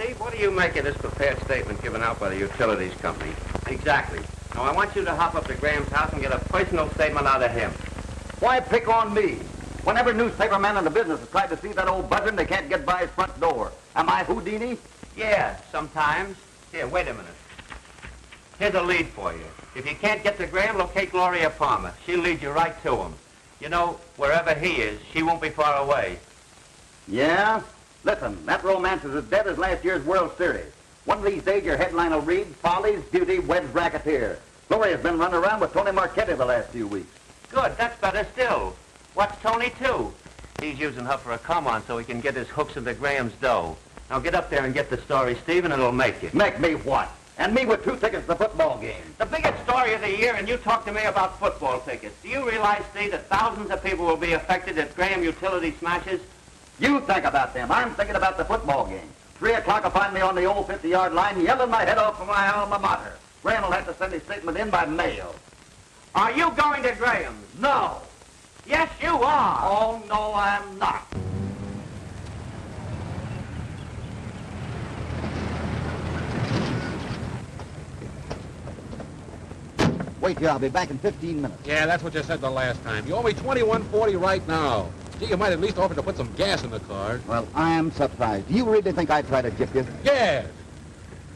Steve, what do you make of this prepared statement given out by the utilities company? Exactly. Now, I want you to hop up to Graham's house and get a personal statement out of him. Why pick on me? When every newspaper man in the business has tried to see that old buzzard and they can't get by his front door. Am I Houdini? Yeah, sometimes. Here, wait a minute. Here's a lead for you. If you can't get to Graham, locate Gloria Palmer. She'll lead you right to him. You know, wherever he is, she won't be far away. Yeah? Listen, that romance is as dead as last year's World Series. One of these days, your headline will read, Follies, Beauty, Weds, Racketeer. Gloria's been running around with Tony Marchetti the last few weeks. Good, that's better still. What's Tony, too? He's using her for a come-on so he can get his hooks into Graham's dough. Now get up there and get the story, Steve, and it'll make you. Make me what? And me with 2 tickets to the football game. The biggest story of the year, and you talk to me about football tickets. Do you realize, Steve, that thousands of people will be affected if Graham Utility smashes? You think about them. I'm thinking about the football game. 3 o'clock will find me on the old 50-yard line yelling my head off for my alma mater. Graham will have to send his statement in by mail. Are you going to Graham's? No. Yes, you are. Oh, no, I'm not. Wait here, I'll be back in 15 minutes. Yeah, that's what you said the last time. You owe me $21.40 right now. Gee, you might at least offer to put some gas in the car. Well, I'm surprised. Do you really think I'd try to gyp you? Gas!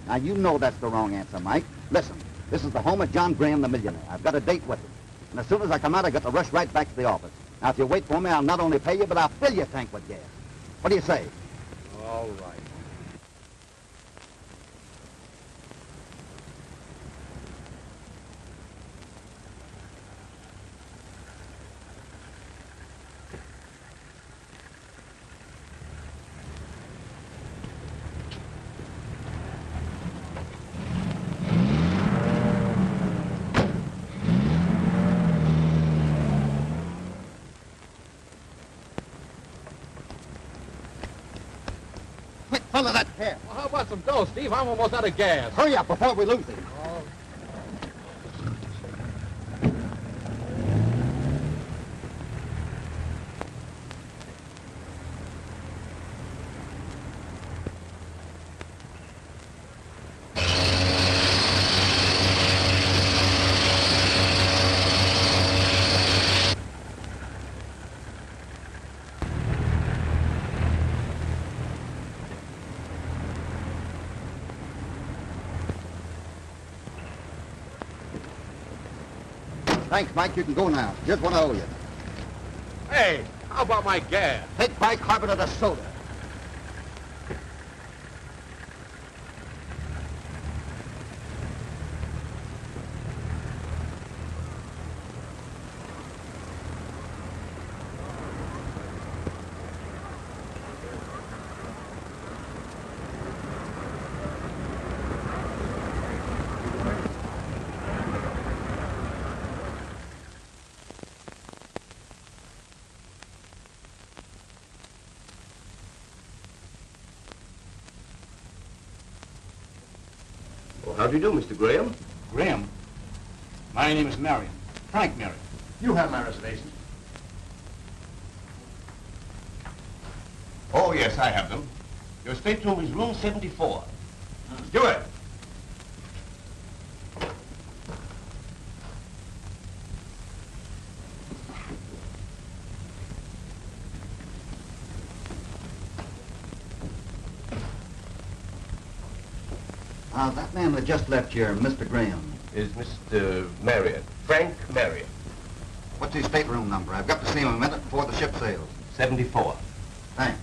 Now, you know that's the wrong answer, Mike. Listen, this is the home of John Graham, the millionaire. I've got a date with him. And as soon as I come out, I got to rush right back to the office. Now, if you wait for me, I'll not only pay you, but I'll fill your tank with gas. What do you say? All right. Follow that car. Well, how about some dough, Steve? I'm almost out of gas. Hurry up before we lose it. Thanks, Mike. You can go now. Here's what I owe you. Hey, how about my gas? Take bicarbonate of soda. How do you do, Mr. Graham? Graham? My name is Marion. Frank Marion. You have my reservations. Oh, yes, I have them. Your stateroom is room 74. Do it. That man that just left here, Mr. Graham. Is Mr. Marriott, Frank Marriott. What's his stateroom number? I've got to see him a minute before the ship sails. 74. Thanks.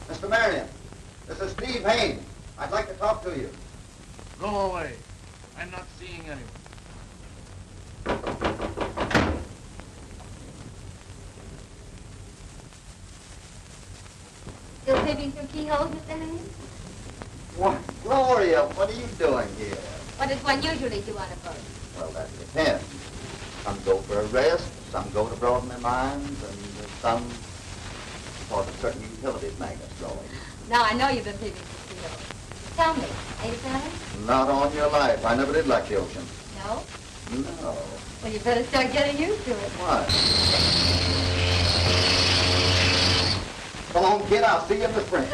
Mr. Marion, this is Steve Haines. I'd like to talk to you. Go away. I'm not seeing anyone. Still peeping through keyholes, Mr. Haines? What? Gloria, what are you doing here? What does one usually do on a boat? Well, that depends. Some go for a rest, some go to broaden their minds, and some for the certain utilities magnets growing. Now, I know you've been peeping for seals. Tell me, ain't it done? Not on your life. I never did like the ocean. No? No. Well, you better start getting used to it. Why? Come on, kid. I'll see you in the spring.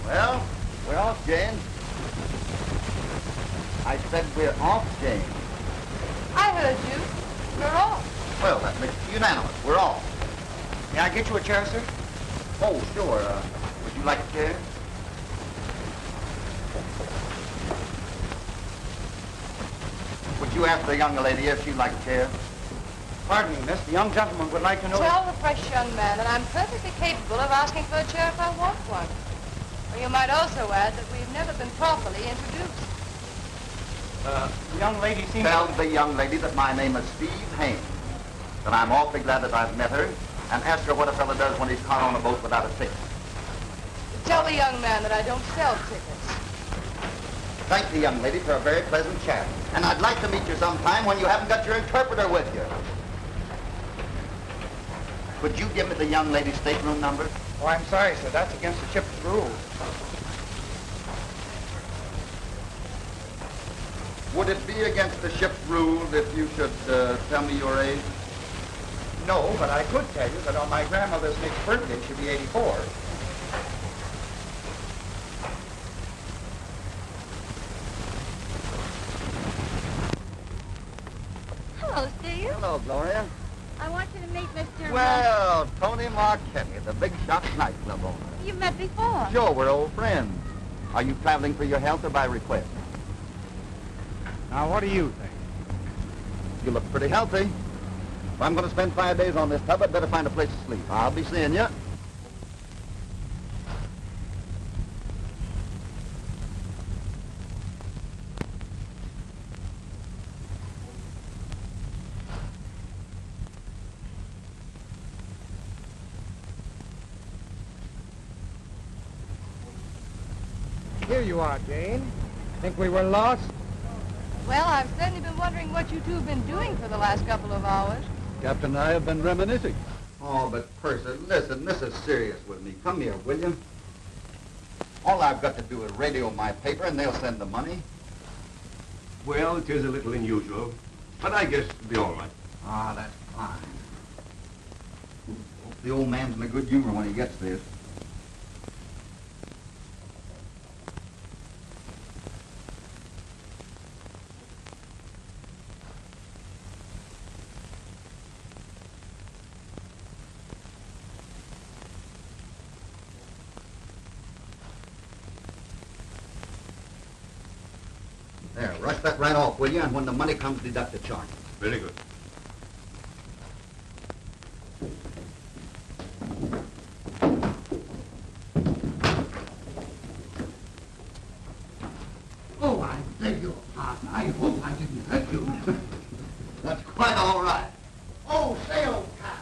Well, we're off, Jane. I said we're off, Jane. I heard you. You're off. Well, that makes it unanimous. We're off. May I get you a chair, sir? Oh, sure. Would you like a chair? Would you ask the young lady if she'd like a chair? Pardon me, miss. The young gentleman would like to know... Tell the fresh young man that I'm perfectly capable of asking for a chair if I want one. Or you might also add that we've never been properly introduced. The young lady seems... Tell the young lady that my name is Steve Haines, that I'm awfully glad that I've met her, and ask her what a fellow does when he's caught on a boat without a ticket. Tell the young man that I don't sell tickets. Thank the young lady for a very pleasant chat, and I'd like to meet you sometime when you haven't got your interpreter with you. Could you give me the young lady's stateroom number? Oh, I'm sorry, sir. That's against the ship's rules. Would it be against the ship's rules if you should tell me your age? No, but I could tell you that on my grandmother's next birthday, she'll be 84. Hello, Steve. Hello, Gloria. I want you to meet Mr. Well, Tony Marchetti, the big shot nightclub owner. You've met before. Sure, we're old friends. Are you traveling for your health or by request? Now, what do you think? You look pretty healthy. If I'm going to spend 5 days on this tub, I'd better find a place to sleep. I'll be seeing you. Here you are, Jane. Think we were lost? Well, I've certainly been wondering what you two have been doing for the last couple of hours. Captain and I have been reminiscing. Oh, but Percy, listen, this is serious with me. Come here, will you? All I've got to do is radio my paper and they'll send the money. Well, it is a little unusual, but I guess it'll be all right. Ah, that's fine. Hope the old man's in a good humor when he gets this. There, rush that right off, will you? And when the money comes, deduct the charge. Very good. Oh, I beg your pardon. I hope I didn't hurt you. That's quite all right. Oh, say, old pal,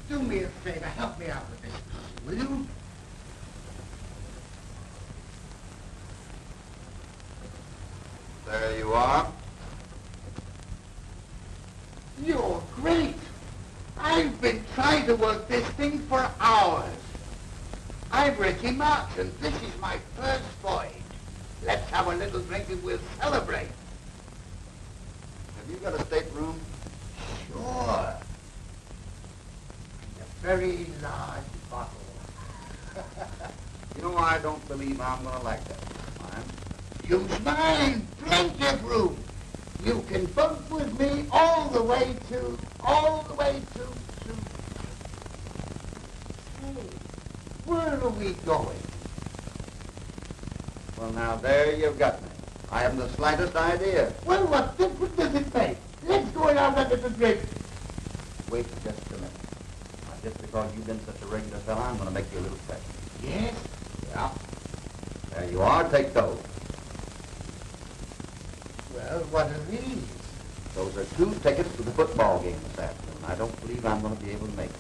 do me a favor. Help me out with this, will you? There you are. You're great. I've been trying to work this thing for hours. I'm Ricky Martin. This is my first voyage. Let's have a little drink and we'll celebrate. Have you got a stateroom? Sure. A very large bottle. You know, I don't believe I'm going to like that. Mine. Use mine. Plenty of room. You can bunk with me all the way to... Hey, where are we going? Well, now, there you've got me. I haven't the slightest idea. Well, what difference does it make? Let's go and have a little drink. Wait just a minute. Now, just because you've been such a regular fella, I'm going to make you a little special. Yes? Yeah. There you are. Take those. Well, what are these? Those are 2 tickets to the football game this afternoon. I don't believe I'm going to be able to make it.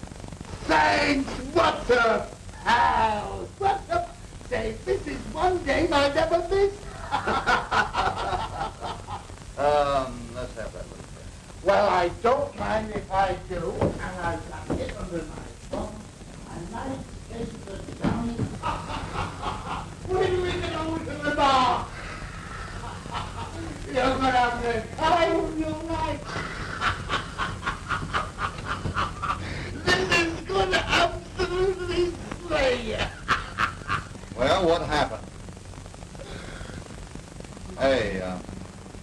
Thanks, what a pal! What a... Say, this is one game I'll never miss. Let's have that little bit. Well, I don't mind if I do, and I've got it under my thumb. A nice case of Johnny. When we get over to the bar, you're going to have the time of your life. This is going to absolutely slay you. Well, what happened? Hey,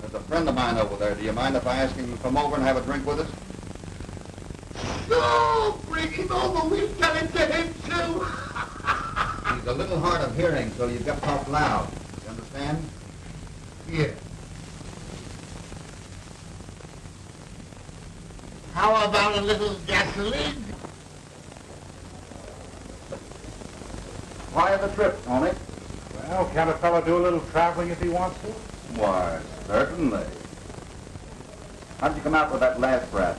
there's a friend of mine over there. Do you mind if I ask him to come over and have a drink with us? Sure, bring him over. We'll tell it to him, too. He's a little hard of hearing, so you've got to talk loud. You understand? Yeah. How about a little gasoline? Why the trip, Tony? Well, can a fellow do a little traveling if he wants to? Why, certainly. How'd you come out with that last brat?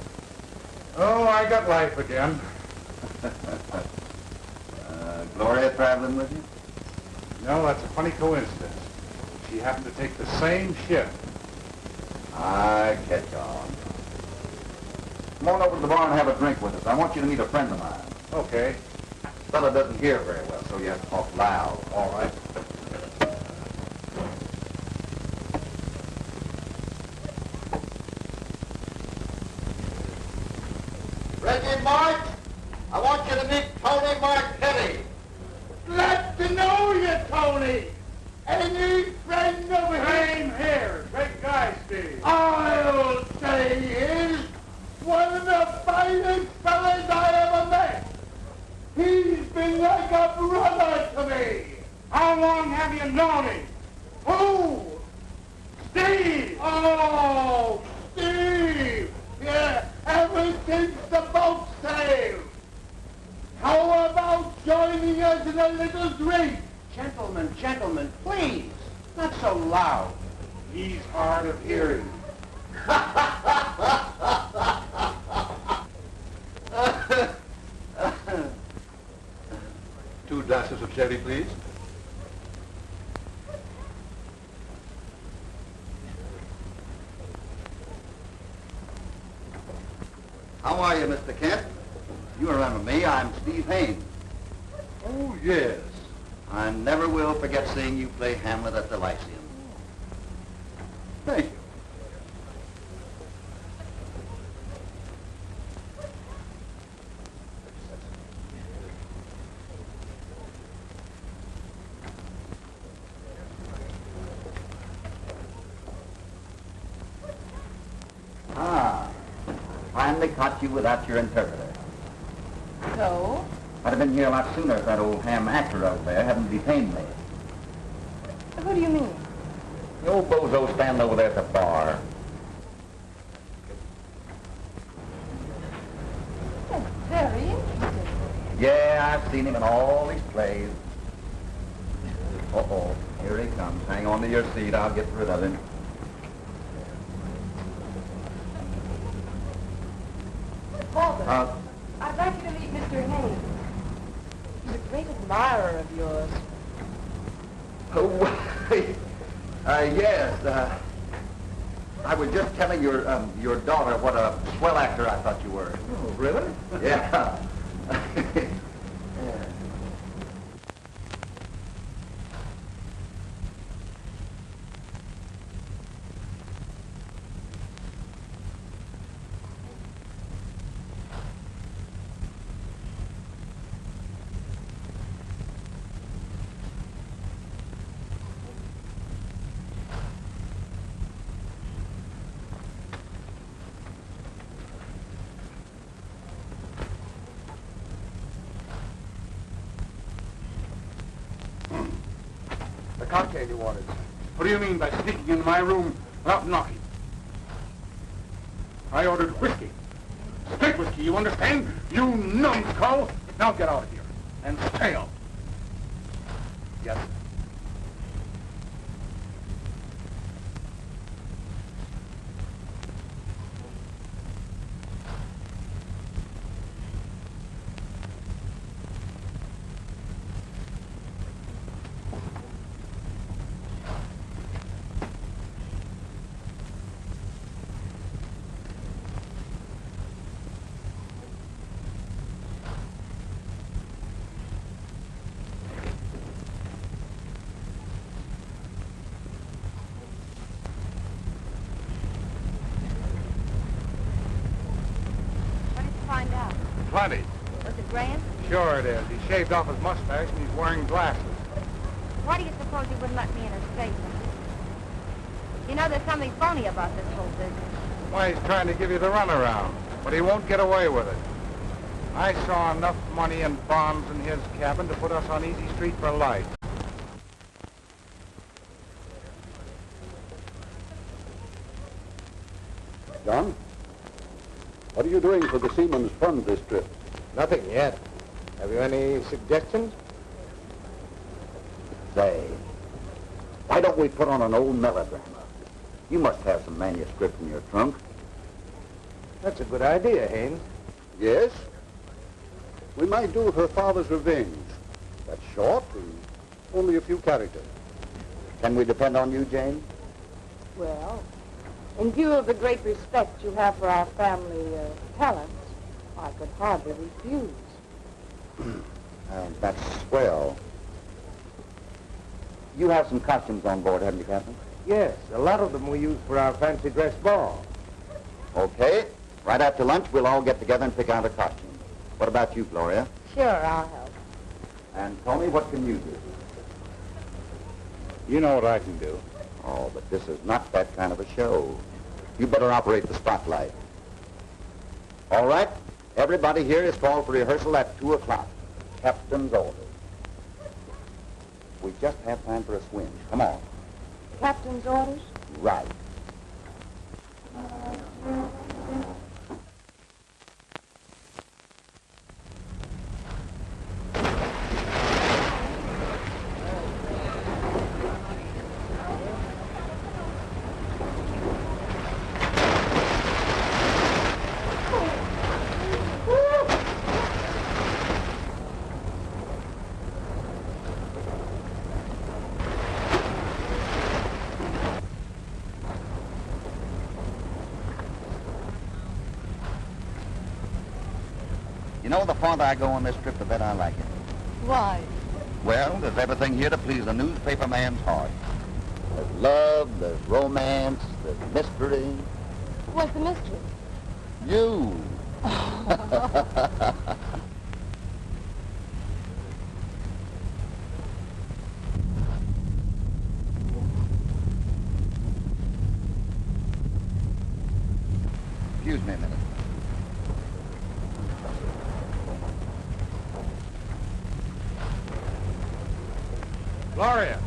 Oh, I got life again. Gloria traveling with you? No, that's a funny coincidence. She happened to take the same ship. I catch on. Come on over to the bar and have a drink with us. I want you to meet a friend of mine. Okay. Fella doesn't hear very well, so you have to talk loud. All right. Reggie March, I want you to meet Tony Martelli. Glad to know you, Tony. Any friend of his? Same here. Great guy, Steve. I'll say he is one of the finest fellas I ever met. He's been like a brother to me. How long have you known him? Who? Steve! Oh, Steve! Yeah, ever since the boat sailed. How about joining us in a little drink? Gentlemen, please. Not so loud. He's hard of hearing. 2 glasses of sherry, please. How are you, Mr. Kent? You remember me. I'm Steve Haines. Oh, yes. I never will forget seeing you play Hamlet at the Lyceum. Thank you. Finally caught you without your interpreter. So? I'd have been here a lot sooner if that old ham actor out there hadn't detained me. Who do you mean? The old bozo standing over there at the bar. That's very interesting. Yeah, I've seen him in all these plays. Uh-oh, here he comes. Hang on to your seat. I'll get rid of him. Father, I'd like you to meet Mr. Haines. He's a great admirer of yours. Oh, yes. I was just telling your daughter what a swell actor I thought you were. Oh, really? Yeah. The cocktail you ordered. What do you mean by sneaking into my room without knocking? I ordered whiskey. Straight whiskey, you understand? You numbskull! Now get out of here. And stay out. Yes, sir. Plenty. Was it grand? Sure it is. He shaved off his mustache and he's wearing glasses. Why do you suppose he wouldn't let me in his statement? You know, there's something phony about this whole business. Why, he's trying to give you the runaround, but he won't get away with it. I saw enough money and bonds in his cabin to put us on Easy Street for life. John, what are you doing for the Seaman's Fund this trip? Nothing yet. Have you any suggestions? Say, why don't we put on an old melodrama? You must have some manuscript in your trunk. That's a good idea, Haines. Yes. We might do Her Father's Revenge. That's short and only a few characters. Can we depend on you, Jane? Well, in view of the great respect you have for our family talents, I could hardly refuse. That's swell. You have some costumes on board, haven't you, Captain? Yes, a lot of them we use for our fancy dress ball. Okay. Right after lunch, we'll all get together and pick out a costume. What about you, Gloria? Sure, I'll help. And Tony, what can you do? You know what I can do. Oh, but this is not that kind of a show. You better operate the spotlight. All right. Everybody here is called for rehearsal at 2 o'clock. Captain's orders. We just have time for a swim. Come on. Captain's orders? Right. You know, the farther I go on this trip, the better I like it. Why? Well, there's everything here to please a newspaper man's heart. There's love, there's romance, there's mystery. What's the mystery? You. Excuse me a minute. Gloria.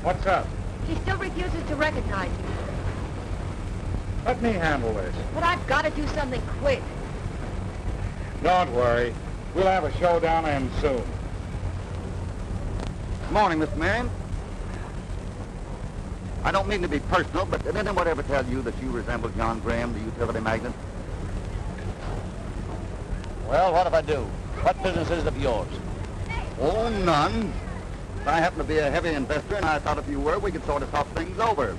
What's up? She still refuses to recognize you. Let me handle this. But I've got to do something quick. Don't worry. We'll have a show down and soon. Good morning, Mr. Marion. I don't mean to be personal, but did anyone ever tell you that you resemble John Graham, the utility magnate? Well, what if I do? What business is it of yours? Oh, none. I happen to be a heavy investor, and I thought if you were, we could sort of talk things over.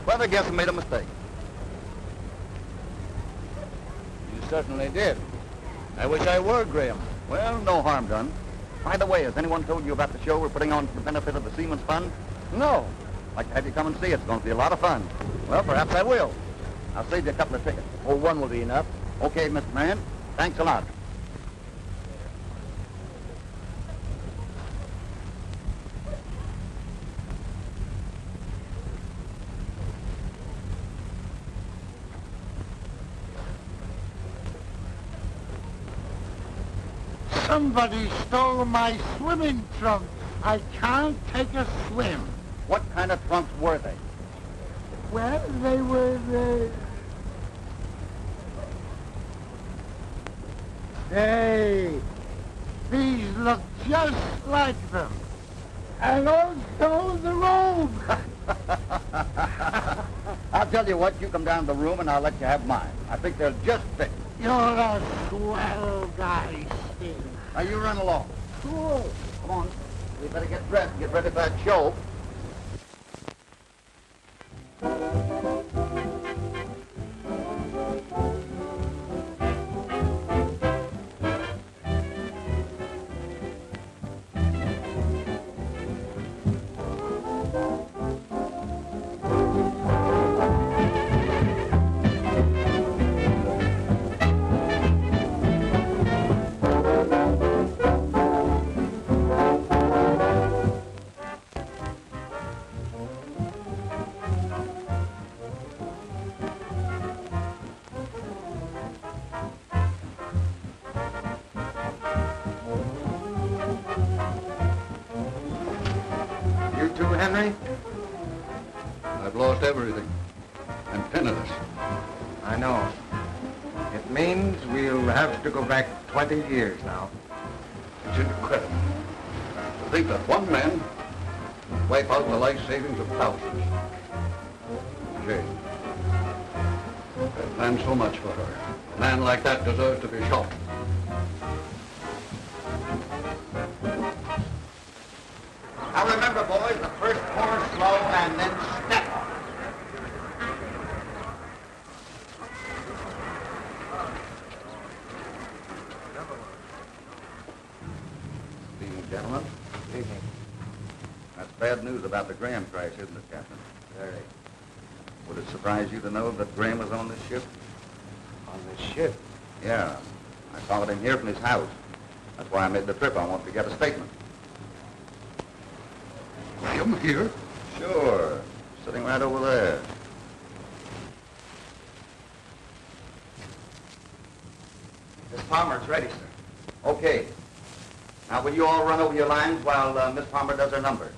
But I guess I made a mistake. You certainly did. I wish I were Graham. Well, no harm done. By the way, has anyone told you about the show we're putting on for the benefit of the Seaman's Fund? No. I'd like to have you come and see it. It's going to be a lot of fun. Well, perhaps I will. I'll save you a couple of tickets. Oh, one will be enough. Okay, Mr. Marion. Thanks a lot. Somebody stole my swimming trunks. I can't take a swim. What kind of trunks were they? Well, they were, Hey, these look just like them. And also the robe. I'll tell you what, you come down to the room and I'll let you have mine. I think they'll just fit. You're a swell guy, Steve. Now you run along. Sure. Come on. We better get dressed and get ready for that show. too, Henry? I've lost everything. I'm penniless. I know. It means we'll have to go back 20 years now. It's incredible to think that one man wipe out the life savings of thousands. Jane, I planned so much for her. A man like that deserves to be shot. Now remember, boys, the first pour slow and then step. Evening, gentlemen. Evening. That's bad news about the Graham crash, isn't it, Captain? Very. Would it surprise you to know that Graham was on this ship? On the ship? Yeah. I followed him here from his house. That's why I made the trip. I want to get a statement. Graham here? Sure. Sitting right over there. Miss Palmer's ready, sir. Okay. Now, will you all run over your lines while Miss Palmer does her number?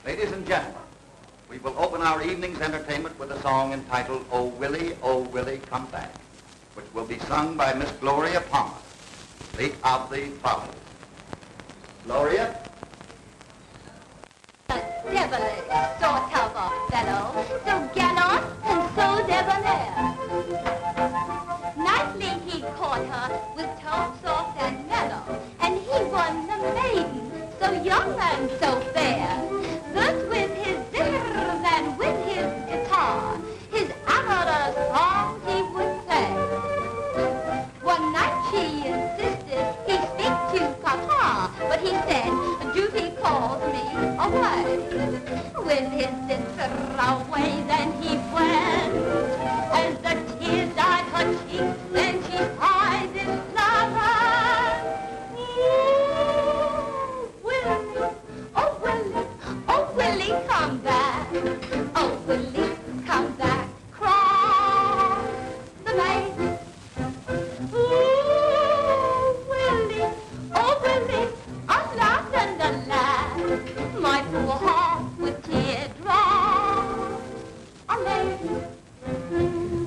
Ladies and gentlemen, we will open our evening's entertainment with a song entitled Oh Willie, Come Back, which will be sung by Miss Gloria Palmer, late of the followers. Gloria? Devilish sort of a fellow, so gallant and so debonair. Nicely he caught her with tone soft and mellow, and he won the maiden, so young and so fair. Thus with his zithers and with his guitar, his amorous songs he would play. One night she insisted he speak to Papa, but he said, duty calls me away. With his sister away, then he went. As the tears dyed her cheeks, then she sighed in love. Willie, oh Willie, oh Willie, come back. Oh Willie, come back. Cry the maid. Oh Willie, alas and alas, my poor heart with teardrops are made.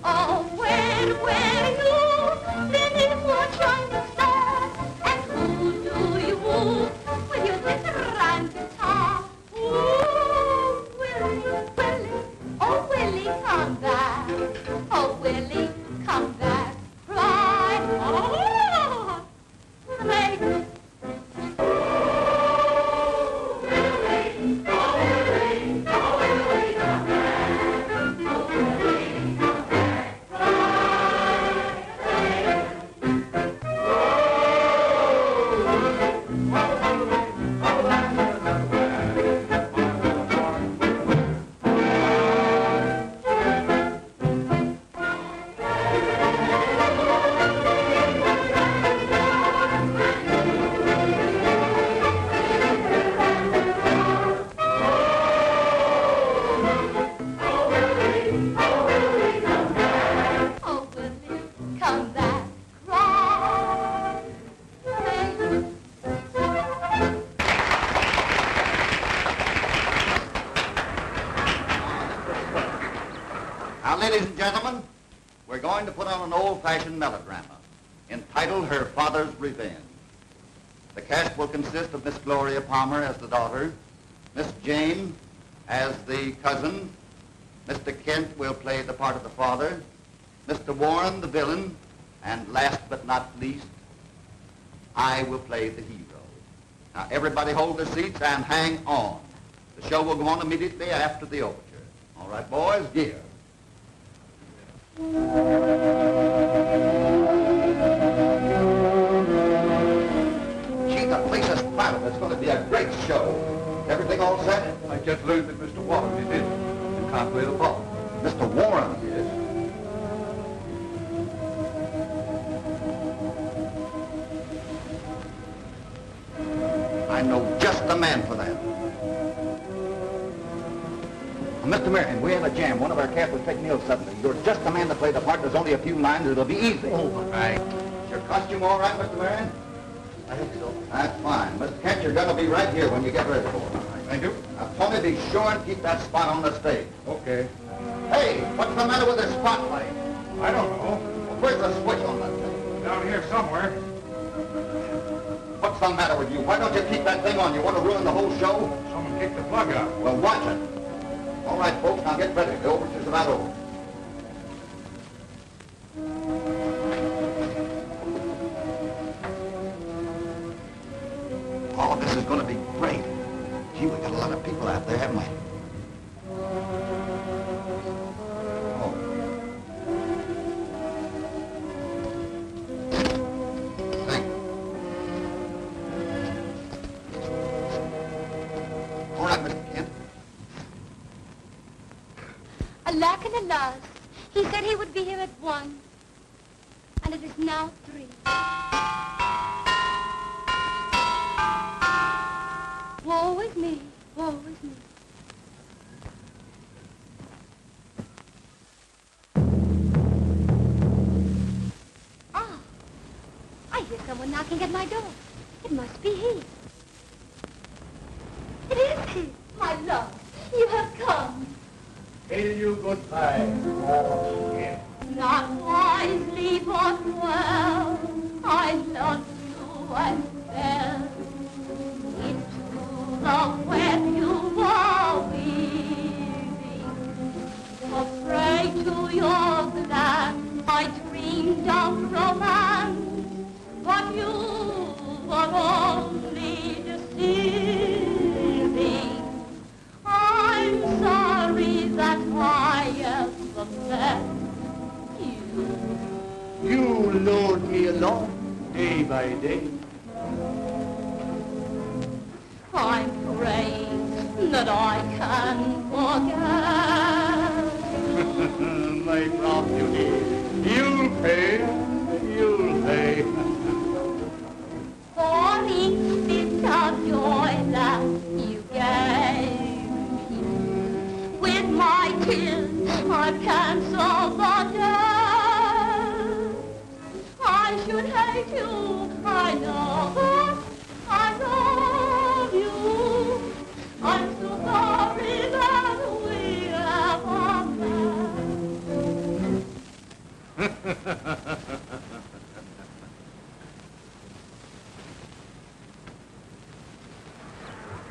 Oh, where you been in one shining star, and who do you woo with your zither and guitar? Ooh, Willie, oh Willie, come back. Oh Willie, come back. Cry, oh, the maiden. Oh, Willie, come back. Cry, maiden. Now, ladies and gentlemen, we're going to put on an old-fashioned melodrama entitled Her Father's Revenge. The cast will consist of Miss Gloria Palmer as the daughter, Miss Jane as the cousin, Mr. Kent will play the part of the father, Mr. Warren the villain, and last but not least, I will play the hero. Now, everybody hold their seats and hang on. The show will go on immediately after the overture. All right, boys, gear. Gee, the place is crowded. It's going to be a great show. Everything all set? I just learned that Mr. Warren is in and can't play the part. Mr. Warren? Yes. I know just the man for that. Mr. Merriam, we have a jam. One of our cats will take meals suddenly. You're just the man to play the part. There's only a few lines. It'll be easy. All right. Is your costume all right, Mr. Merriam? I think so. That's fine. Mr. Kent, you're going to be right here when you get ready for it. Thank you. Now, Tony, be sure and keep that spot on the stage. Okay. Hey, what's the matter with the spotlight? I don't know. Where's the switch on that thing? Down here somewhere. What's the matter with you? Why don't you keep that thing on? You want to ruin the whole show? Someone kicked the plug out. Well, watch it. All right, folks, now get ready. The overture's about over. Oh, this is going to be great. Gee, we got a lot of people out there, haven't we? Oh. Thank you. All right, Mr. Kent. Alack and alas, he said he would be here at 1, and it is now 3. Woe is me, woe is me. Ah, I hear someone knocking at my door. It must be he. It is he, my love. You have come. Hail you goodbye. Not wisely, but well. I loved you and fell into the web you were weaving. A prey to your glance, I dreamed of romance, but you were only deceiving. I'm sorry that I ever left you. You lured me along day by day. I'm praying that I can forget. My brown beauty, you'll pay, you'll pay. For each bit of joy that you gave me, with my tears I cancel the debt. I should hate you, I know, but I love you. I'm so sorry that we ever met.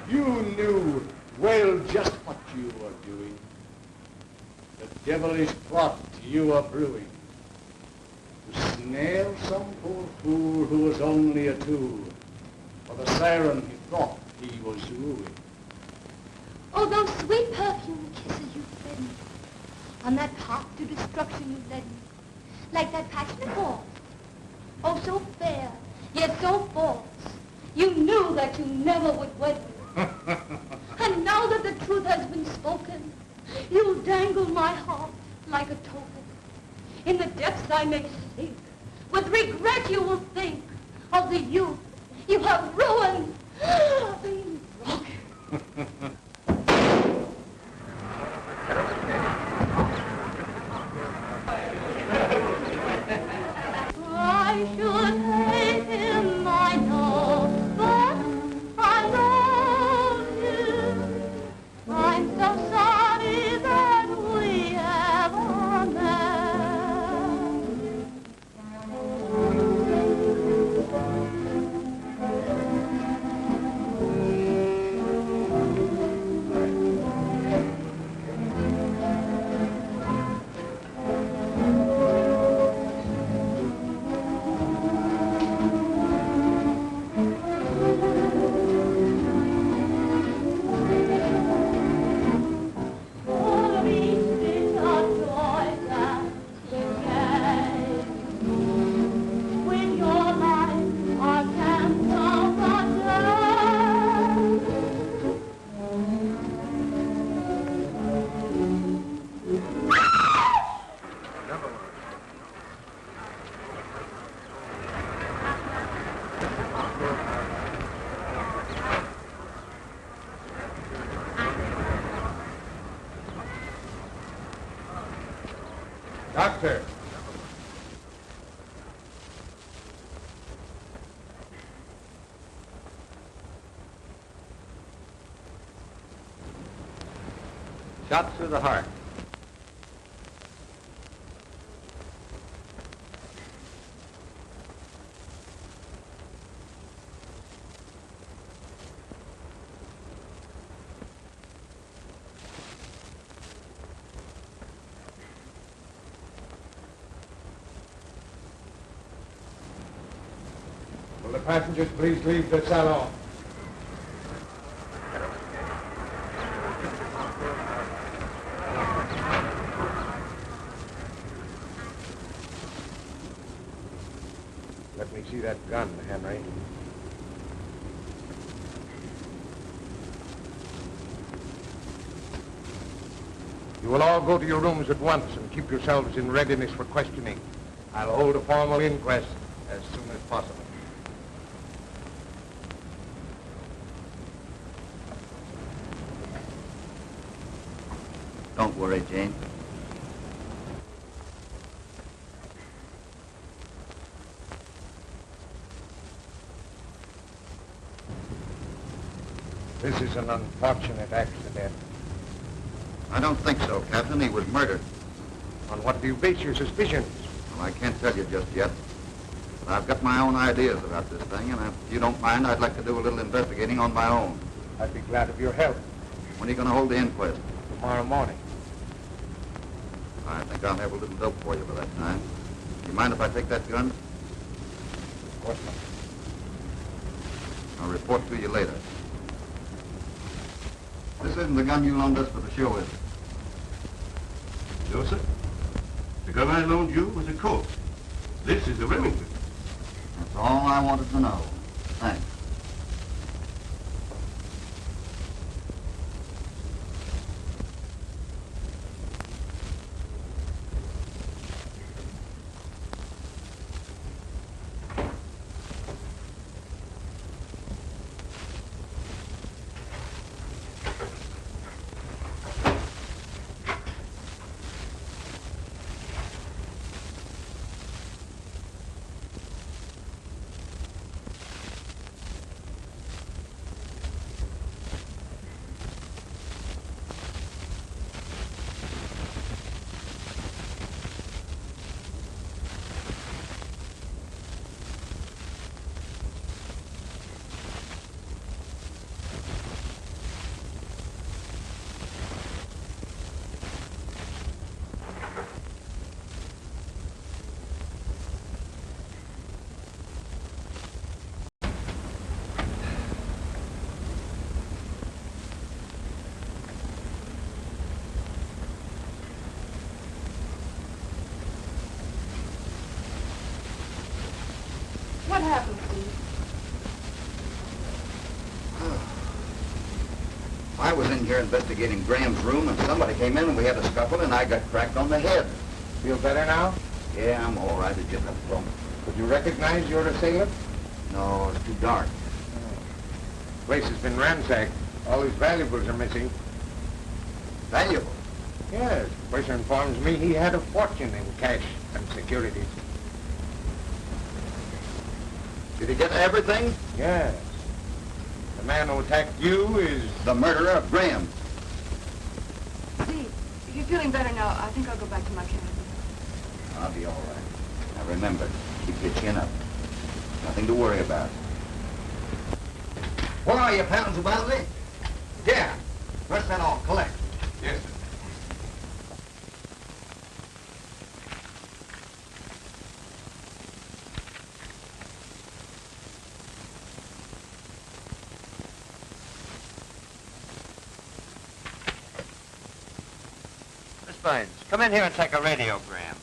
You knew well just what you were doing. The devilish plot you were brewing. To snare some poor fool who was only a tool for the siren he thought he was wooing. Oh, those sweet perfume kisses you fed me, on that path to destruction you led me, like that passionate waltz. Oh, so fair, yet so false. You knew that you never would wed me. And now that the truth has been spoken, you'll dangle my heart like a token. In the depths I may sink. With regret you will think of the youth you have ruined. I should hate him, I know, but I love him. I'm so sorry that we ever met. Shot through the heart. Will the passengers please leave the salon? Let me see that gun, Henry. You will all go to your rooms at once and keep yourselves in readiness for questioning. I'll hold a formal inquest as soon as possible. Don't worry, Jane. This is an unfortunate accident. I don't think so, Captain. He was murdered. On what do you base your suspicions? Well, I can't tell you just yet. But I've got my own ideas about this thing, and if you don't mind, I'd like to do a little investigating on my own. I'd be glad of your help. When are you going to hold the inquest? Tomorrow morning. I think I'll have a little dope for you by that time. You mind if I take that gun? Of course not. I'll report to you later. This isn't the gun you loaned us for the show, is it? No, sir. The gun I loaned you was a Colt. This is a Remington. That's all I wanted to know. Thanks. What happened, Steve? I was in here investigating Graham's room, and somebody came in, and we had a scuffle, and I got cracked on the head. Feel better now? Yeah, I'm all right. It just got thrown. Could you recognize your assailant? No, it's too dark. The place has been ransacked. All his valuables are missing. Valuable? Yes, the person informs me he had a fortune in cash and securities. Did he get everything? Yes. The man who attacked you is... The murderer of Graham. Steve, if you're feeling better now, I think I'll go back to my cabin. I'll be all right. Now remember, keep your chin up. Nothing to worry about. Where are you, pounds of Wellesley? Yeah. First that all, collect. Yes, sir. Miss Haines, come in here and take a radiogram.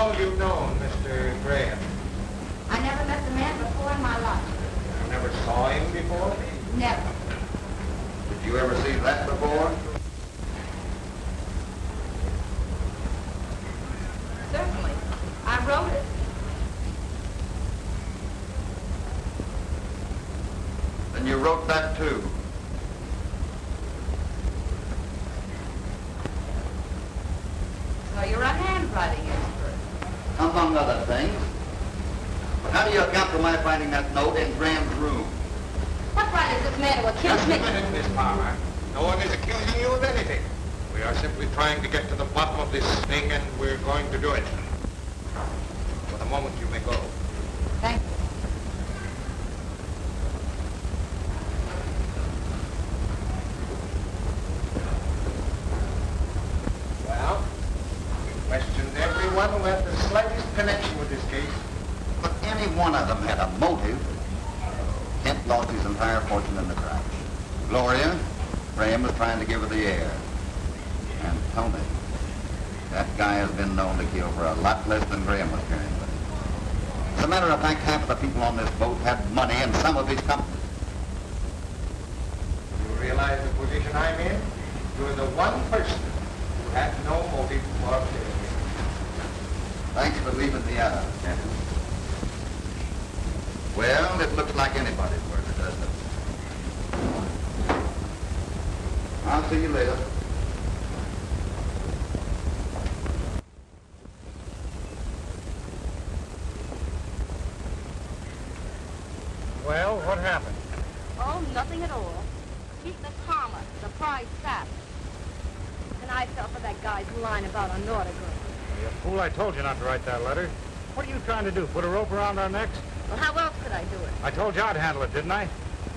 long have you known Mr. Graham? I never met the man before in my life. You never saw him before? Never. Did you ever see that before? Certainly. I wrote it. Then you wrote that too. So you're a handwriting expert. Among other things. How do you account for my finding that note in Graham's room? What right is this man to accuse Just me? a minute, Miss Palmer. No one is accusing you of anything. We are simply trying to get to the bottom of this thing, and we're going to do it. For the moment, you may go. Thank you. Well, we questioned everyone who had the slightest connection with this case. But any one of them had a motive. Kent lost his entire fortune in the crash. Gloria, Graham was trying to give her the heir. And Tony, that guy has been known to kill for a lot less than Graham was carrying with him. As a matter of fact, half of the people on this boat had money in some of his companies. You realize the position I'm in? You're the one person who had no motive for killing me. Thanks for leaving me out of it, Captain. Well, it looks like anybody's murder, doesn't it? I'll see you later. Well, what happened? Oh, nothing at all. Keep the Palmer, the prize sap. And I fell for that guy's line about an autograph. You fool, I told you not to write that letter. What are you trying to do, put a rope around our necks? Well, how else could I do it? I told you I'd handle it, didn't I?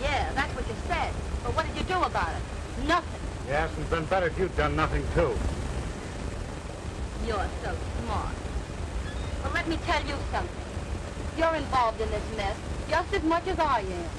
Yeah, that's what you said. But what did you do about it? Nothing. Yes, and it's been better if you'd done nothing, too. You're so smart. Well, let me tell you something. You're involved in this mess just as much as I am.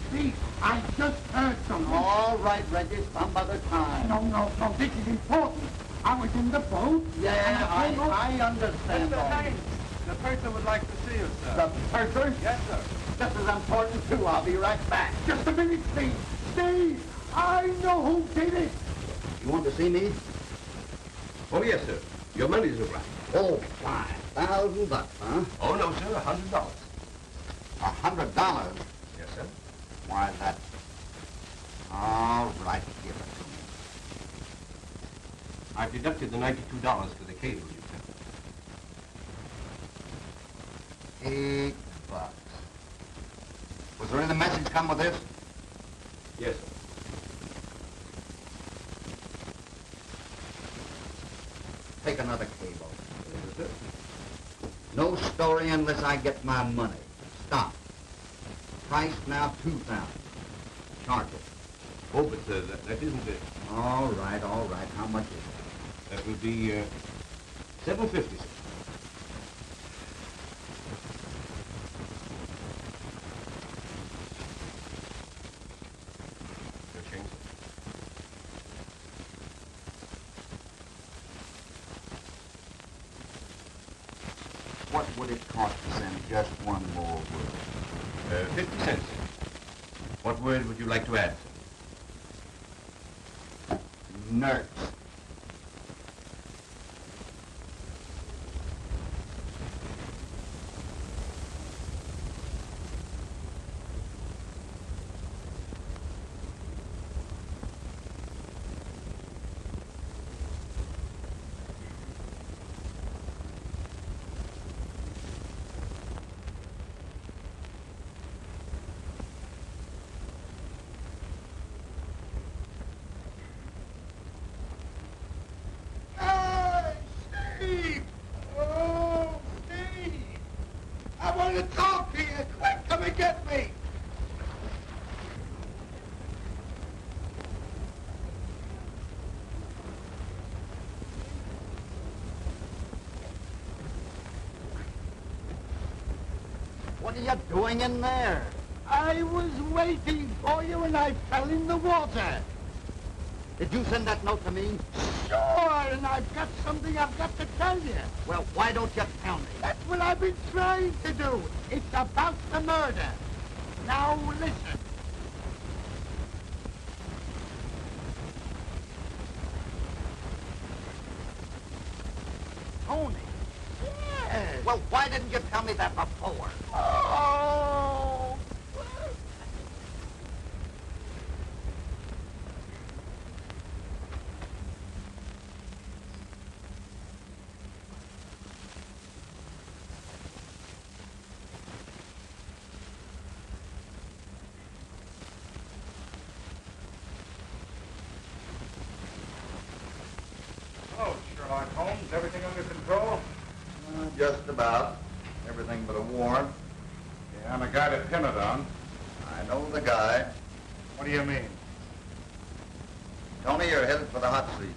Steve, I just heard something. All right, Reggie, some other time. No, this is important. I was in the boat. Yeah, I understand all this. The purser would like to see you, sir. The purser? Yes, sir. This is important, too. I'll be right back. Just a minute, Steve. Steve, I know who did it. You want to see me? Oh, yes, sir. Your money's all right. Oh, $5,000, huh? Oh, no, sir, $100. $100? Yes, sir. Why, that... All right, give it to me. I've deducted the $92 for the cable you sent. $8. Was there any message come with this? Yes, sir. Take another cable. Yes, sir. No story unless I get my money. Stop. Price now $2,000. Charge it. Oh, but that isn't it. All right. How much is it? That would be $7.50, sir. Your change, sir. What would it cost to send just one more word? 50 cents, sir. What word would you like to add, sir? Nurse. What are you doing in there? I was waiting for you and I fell in the water. Did you send that note to me? Sure, and I've got something I've got to tell you. Well, why don't you tell me? That's what I've been trying to do. It's about the murder. Now listen. Tony. Yes. Well, why didn't you tell me that before? Oh. Oh, Sherlock Holmes, everything under control? Just about. Everything but a warrant. Yeah, and a guy to pin it on. I know the guy. What do you mean? Tony, you're headed for the hot seat.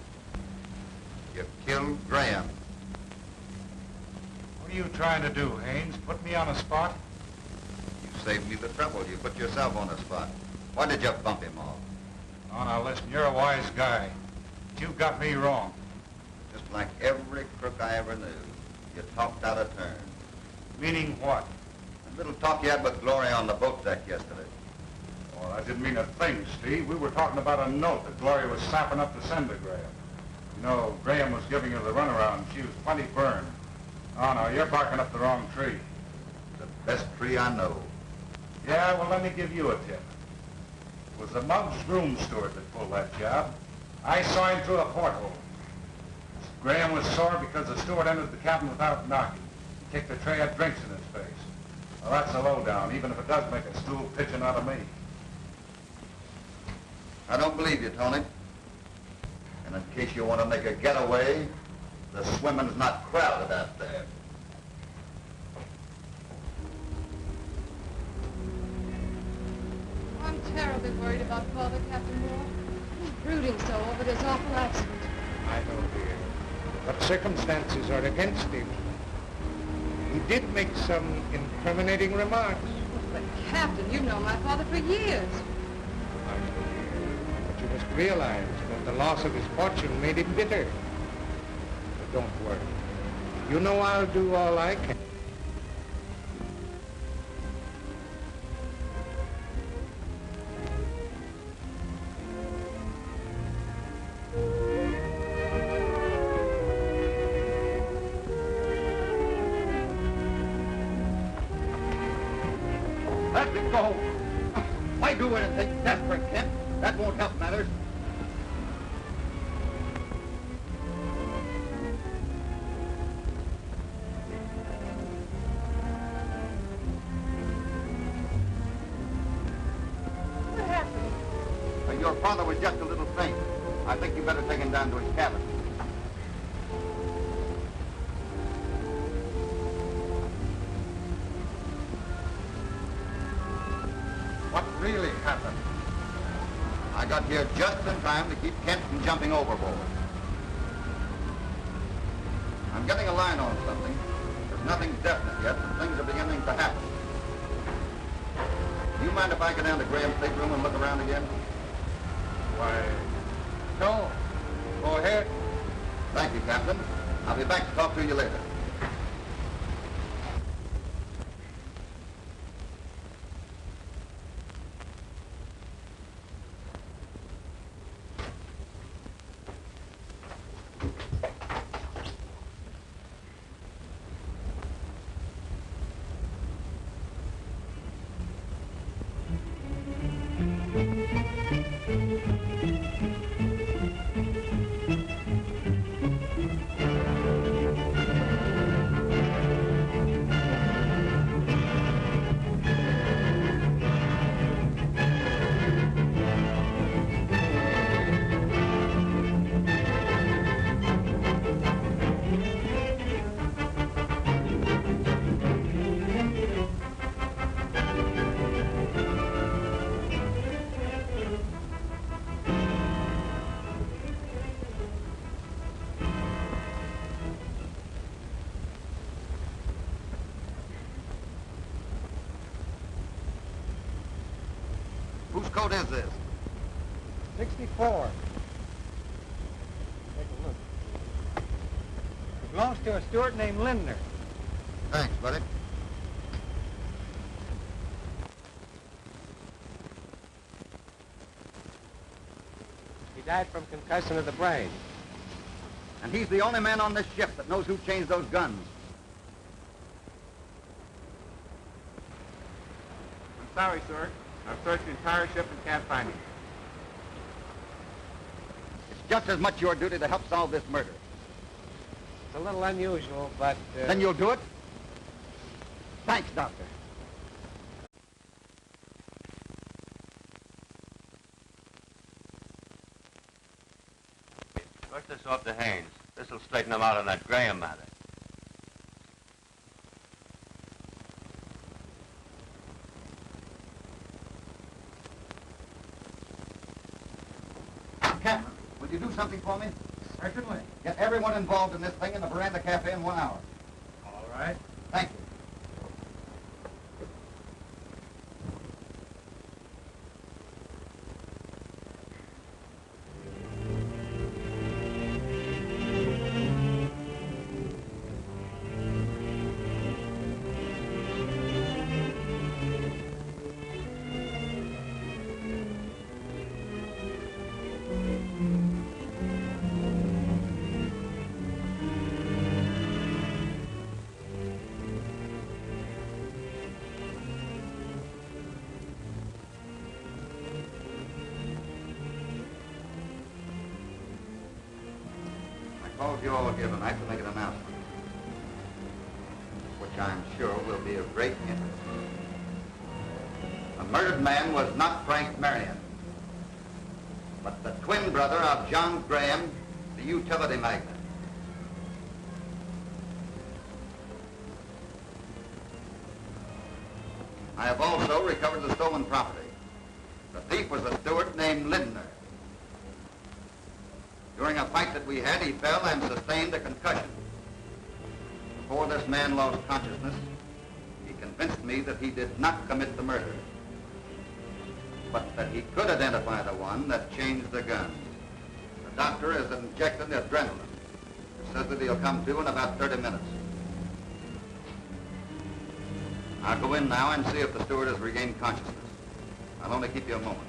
You killed Graham. What are you trying to do, Haines? Put me on a spot? You saved me the trouble. You put yourself on the spot. Why did you bump him off? Oh, now listen, you're a wise guy. But you got me wrong. Just like every crook I ever knew. You talked out of turn. Meaning what? A little talk you had with Gloria on the boat deck yesterday. Well, I didn't mean a thing, Steve. We were talking about a note that Gloria was sapping up to send to Graham. You know, Graham was giving her the runaround. She was plenty burned. Oh, no, you're barking up the wrong tree. The best tree I know. Yeah, well, let me give you a tip. It was the Muggs room steward that pulled that job. I saw him through a porthole. Graham was sore because the steward entered the cabin without knocking. He kicked a tray of drinks in his face. Well, that's a lowdown, even if it does make a stool pigeon out of me. I don't believe you, Tony. And in case you want to make a getaway, the swimming's not crowded out there. I'm terribly worried about Father, Captain Moore. He's brooding so over this awful accident. I know, dear. But circumstances are against him. He did make some incriminating remarks. But, Captain, you've known my father for years. I know, dear. But you must realize that the loss of his fortune made him bitter. But don't worry. You know I'll do all I can. Let it go. Why do anything desperate, Kent? That won't help matters. What happened? Your father was just a little faint. I think you better take him down to his cabin. What really happened? I got here just in time to keep Kent from jumping overboard. I'm getting a line on something. There's nothing definite yet, but things are beginning to happen. Do you mind if I go down to Graham's stateroom and look around again? Why, no. Go ahead. Thank you, Captain. I'll be back to talk to you later. Whose coat is this? 64. Take a look. It belongs to a steward named Lindner. Thanks, buddy. He died from concussion of the brain. And he's the only man on this ship that knows who changed those guns. I'm sorry, sir. I've searched the entire ship and can't find him. It's just as much your duty to help solve this murder. It's a little unusual, but... Then you'll do it? Thanks, Doctor. Push this off to Haines. This'll straighten him out on that Graham matter. Captain, will you do something for me? Certainly. Get everyone involved in this thing in the Veranda Cafe in 1 hour. All right. Thank you. Called you all here tonight to make an announcement, which I'm sure will be of great interest. The murdered man was not Frank Marion, but the twin brother of John Graham, the utility magnate. I have also recovered the stolen property. The thief was a steward named Lindner. During a fight that we had, he fell and sustained a concussion. Before this man lost consciousness, he convinced me that he did not commit the murder, but that he could identify the one that changed the gun. The doctor is injecting adrenaline. He says that he'll come to in about 30 minutes. I'll go in now and see if the steward has regained consciousness. I'll only keep you a moment.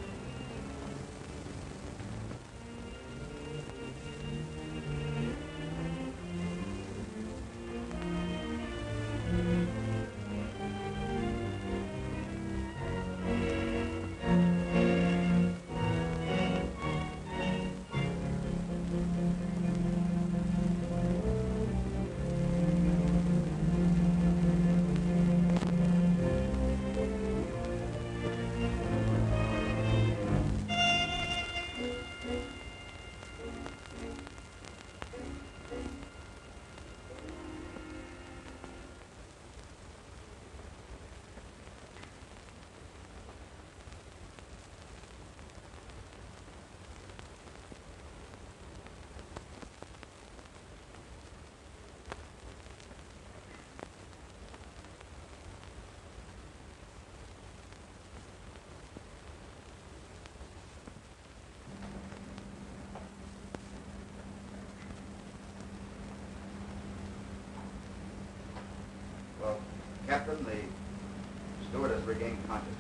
Well, Captain, the steward has regained consciousness.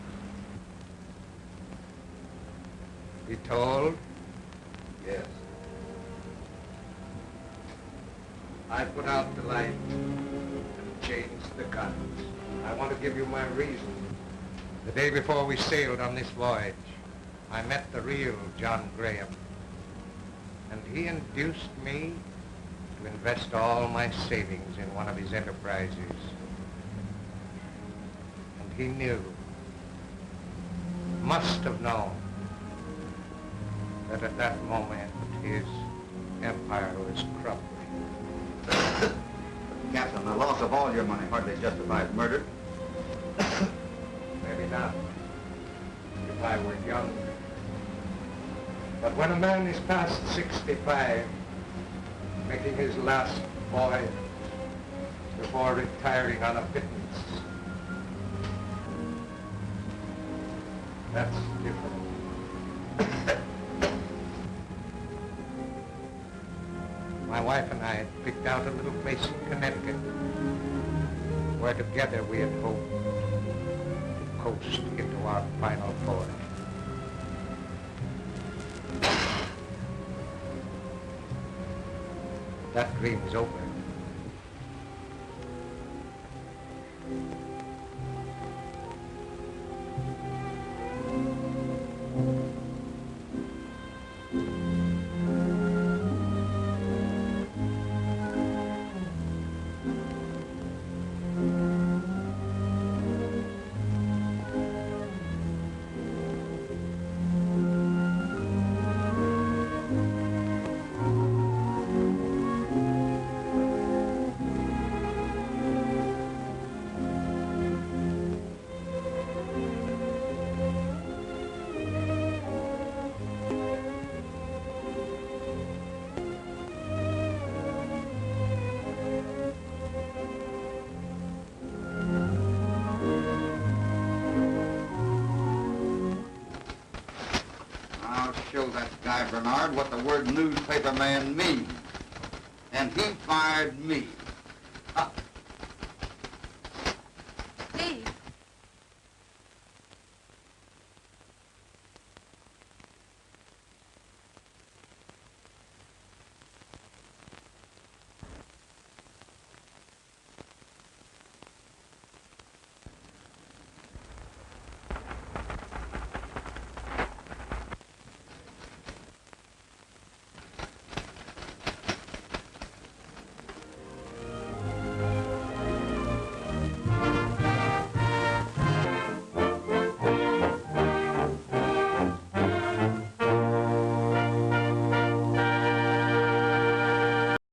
Be told? Yes. I put out the light and changed the guns. I want to give you my reason. The day before we sailed on this voyage, I met the real John Graham, and he induced me to invest all my savings in one of his enterprises. And he knew, must have known, that at that moment his empire was crumbling. Captain, the loss of all your money hardly justifies murder. Maybe not, if I were younger. But when a man is past 65, making his last voyage before retiring on a pittance, That's different. My wife and I had picked out a little place in Connecticut where together we had hoped to coast into our final voyage. That dream's over. Show that guy Bernard what the word newspaper man means. And he fired me.